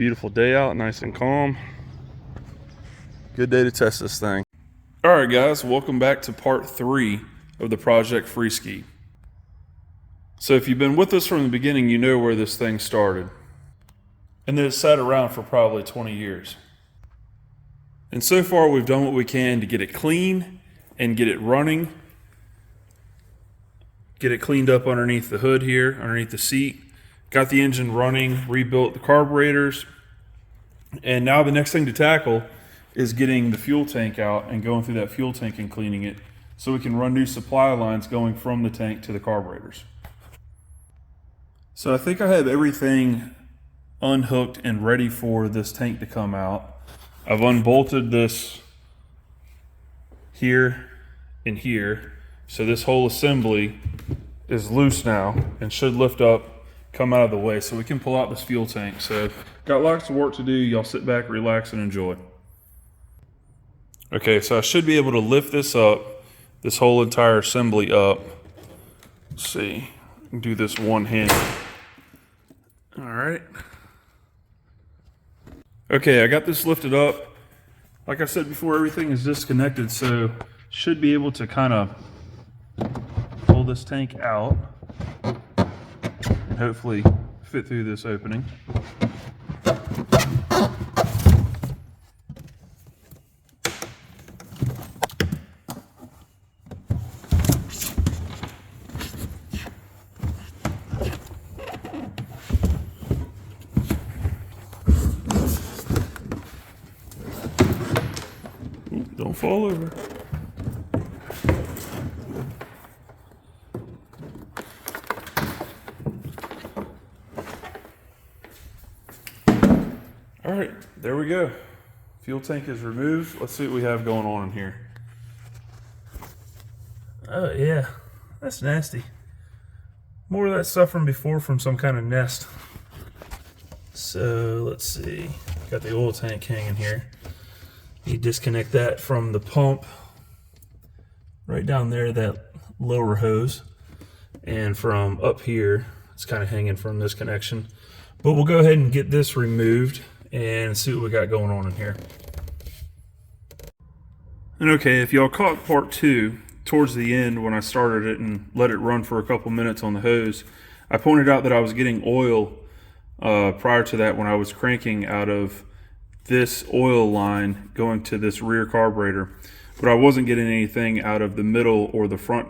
Beautiful day out, nice and calm. Good day to test this thing. All right, guys, welcome back to part 3 of the Project Free Ski. So if you've been with us from the beginning, you know where this thing started. And that it sat around for probably 20 years. And so far, we've done what we can to get it clean and get it running. Get it cleaned up underneath the hood here, underneath the seat. Got the engine running, rebuilt the carburetors. And now the next thing to tackle is getting the fuel tank out and going through that fuel tank and cleaning it so we can run new supply lines going from the tank to the carburetors. So I think I have everything unhooked and ready for this tank to come out. I've unbolted this here and here. So this whole assembly is loose now and should lift up, come out of the way so we can pull out this fuel tank. So got lots of work to do. Y'all sit back, relax, and enjoy. Okay, so I should be able to lift this up, this whole entire assembly up. Let's see, do this one hand. All right. Okay, I got this lifted up. Like I said before, everything is disconnected, so should be able to kind of pull this tank out and hopefully fit through this opening. Don't fall over. All right, there we go. Fuel tank is removed. Let's see what we have going on in here. Oh yeah, that's nasty. More of that stuff from before from some kind of nest. So let's see, got the oil tank hanging here. You disconnect that from the pump right down there, that lower hose, and from up here it's kind of hanging from this connection. But we'll go ahead and get this removed and see what we got going on in here. And okay, if y'all caught part 2 towards the end when I started it and let it run for a couple minutes on the hose, I pointed out that I was getting oil prior to that when I was cranking out of this oil line going to this rear carburetor, but I wasn't getting anything out of the middle or the front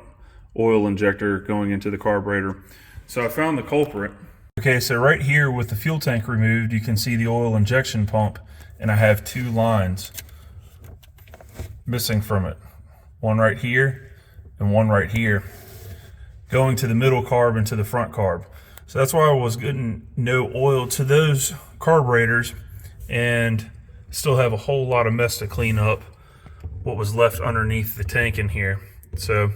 oil injector going into the carburetor. So I found the culprit. Okay, so right here with the fuel tank removed, you can see the oil injection pump, and I have 2 lines missing from it. One right here and one right here, going to the middle carb and to the front carb. So that's why I was getting no oil to those carburetors and still have a whole lot of mess to clean up what was left underneath the tank in here. So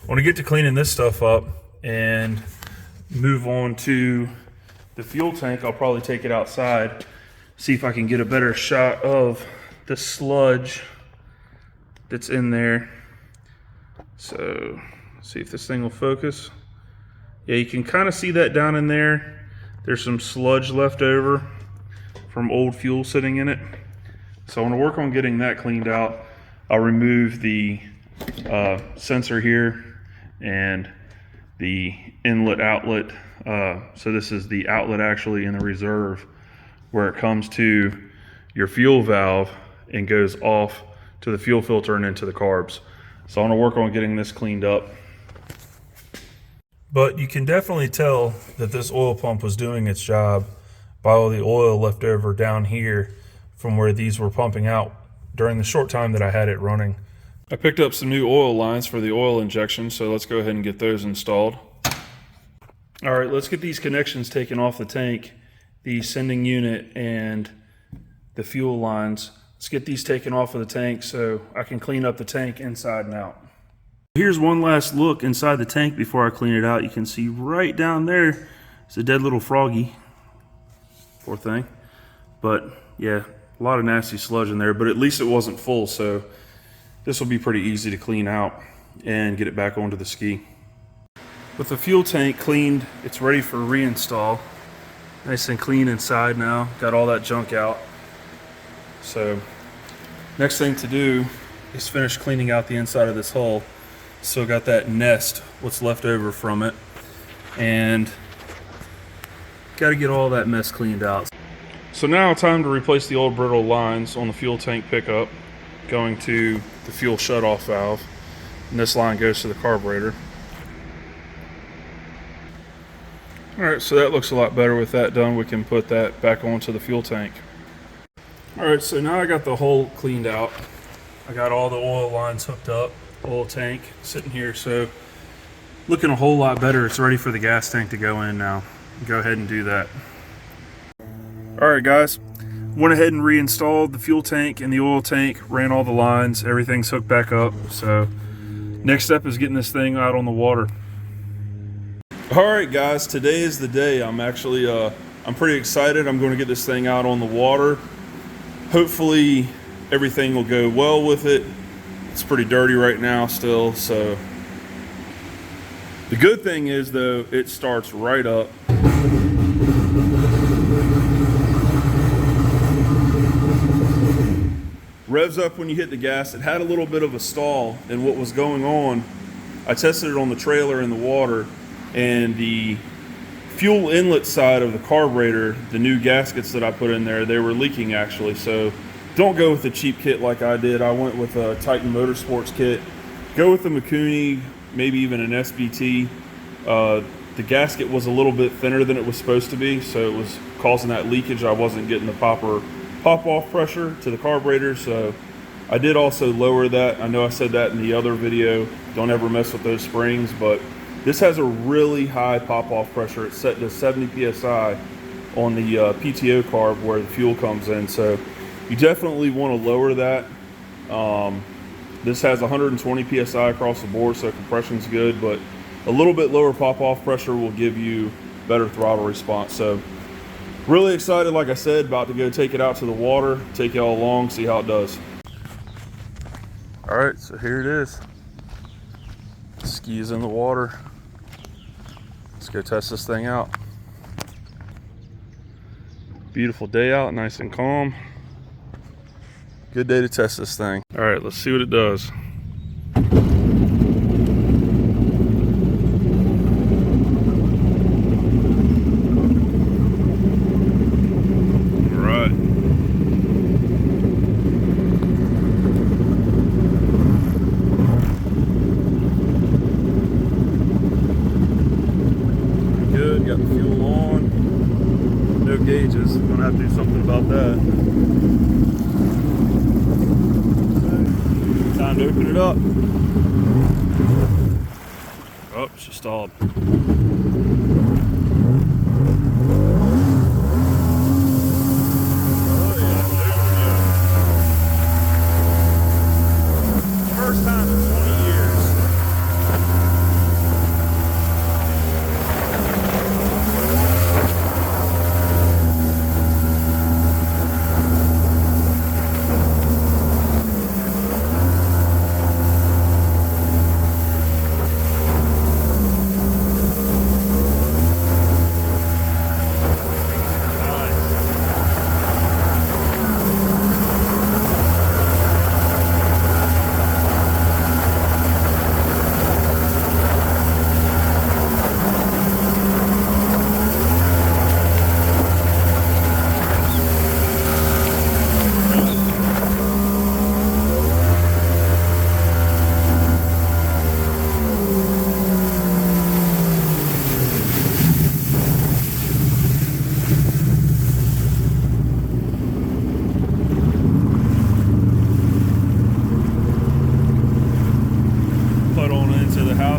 I want to get to cleaning this stuff up and move on to the fuel tank. I'll probably take it outside, see if I can get a better shot of the sludge that's in there. So see if this thing will focus. Yeah, you can kind of see that down in there. There's some sludge left over from old fuel sitting in it. So I want to work on getting that cleaned out. I'll remove the sensor here and the inlet outlet. So this is the outlet actually in the reserve where it comes to your fuel valve and goes off to the fuel filter and into the carbs. So I want to work on getting this cleaned up. But you can definitely tell that this oil pump was doing its job by all the oil left over down here from where these were pumping out during the short time that I had it running. I picked up some new oil lines for the oil injection, so let's go ahead and get those installed. All right, let's get these connections taken off the tank, the sending unit and the fuel lines. Let's get these taken off of the tank so I can clean up the tank inside and out. Here's one last look inside the tank before I clean it out. You can see right down there is a dead little froggy. Poor thing. But yeah, a lot of nasty sludge in there, but at least it wasn't full, so this will be pretty easy to clean out and get it back onto the ski. With the fuel tank cleaned, it's ready for reinstall. Nice and clean inside now. Got all that junk out. So next thing to do is finish cleaning out the inside of this hull. Still got that nest, what's left over from it, and got to get all that mess cleaned out. So now time to replace the old brittle lines on the fuel tank pickup going to the fuel shutoff valve, and this line goes to the carburetor. Alright, so that looks a lot better. With that done, we can put that back onto the fuel tank. Alright, so now I got the hull cleaned out. I got all the oil lines hooked up, oil tank sitting here, so looking a whole lot better. It's ready for the gas tank to go in now. Go ahead and do that. Alright guys, went ahead and reinstalled the fuel tank and the oil tank, ran all the lines, everything's hooked back up. So next step is getting this thing out on the water. Alright guys, today is the day. I'm actually I'm pretty excited. I'm going to get this thing out on the water. Hopefully everything will go well with it. It's pretty dirty right now still, so the good thing is though, it starts right up. Revs up when you hit the gas. It had a little bit of a stall, and what was going on, I tested it on the trailer in the water, and the fuel inlet side of the carburetor, the new gaskets that I put in there, they were leaking actually. So don't go with a cheap kit like I did. I went with a Titan Motorsports kit. Go with the Mikuni, maybe even an SBT. The gasket was a little bit thinner than it was supposed to be, so it was causing that leakage. I wasn't getting the pop-off pressure to the carburetor, so I did also lower that. I know I said that in the other video, don't ever mess with those springs, but this has a really high pop-off pressure. It's set to 70 psi on the PTO carb where the fuel comes in, so you definitely want to lower that. This has 120 psi across the board, so compression's good, but a little bit lower pop-off pressure will give you better throttle response. So really excited, like I said, about to go take it out to the water, take y'all along, see how it does. All right, so here it is. Ski is in the water. Let's go test this thing out. Beautiful day out, nice and calm. Good day to test this thing. All right, let's see what it does. Got the fuel on, no gauges. I'm gonna have to do something about that. So, time to open it up. Oh, she stalled. Oh yeah, first time in 20 years.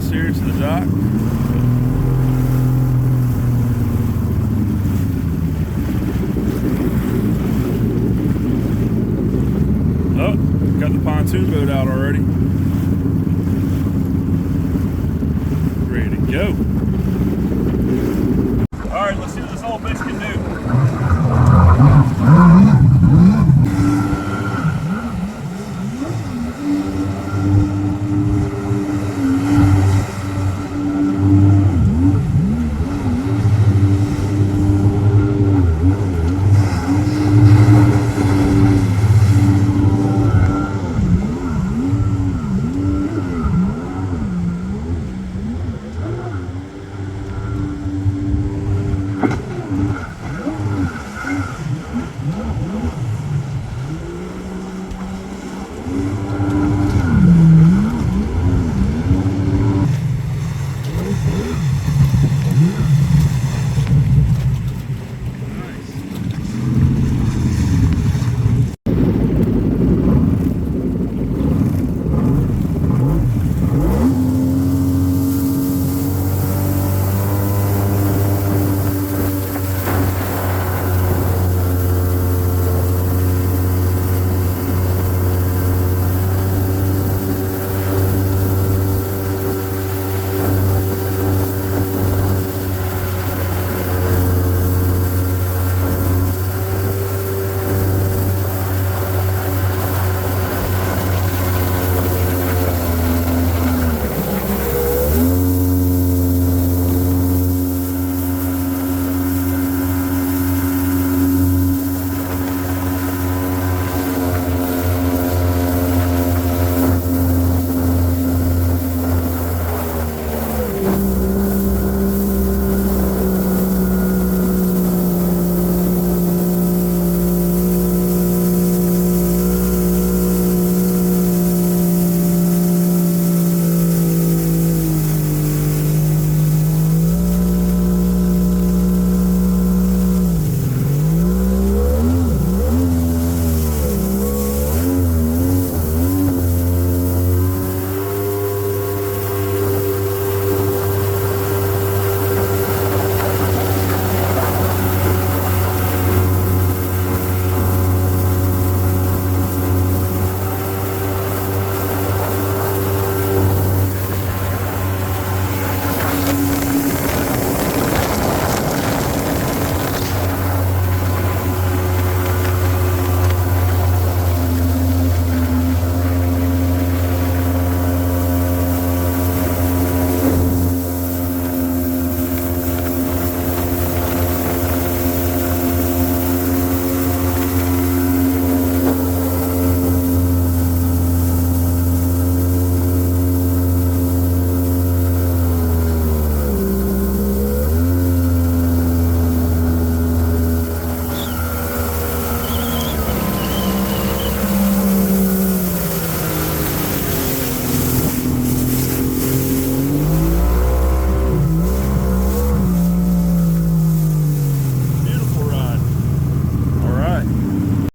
Here to the dock. Oh, got the pontoon boat out already.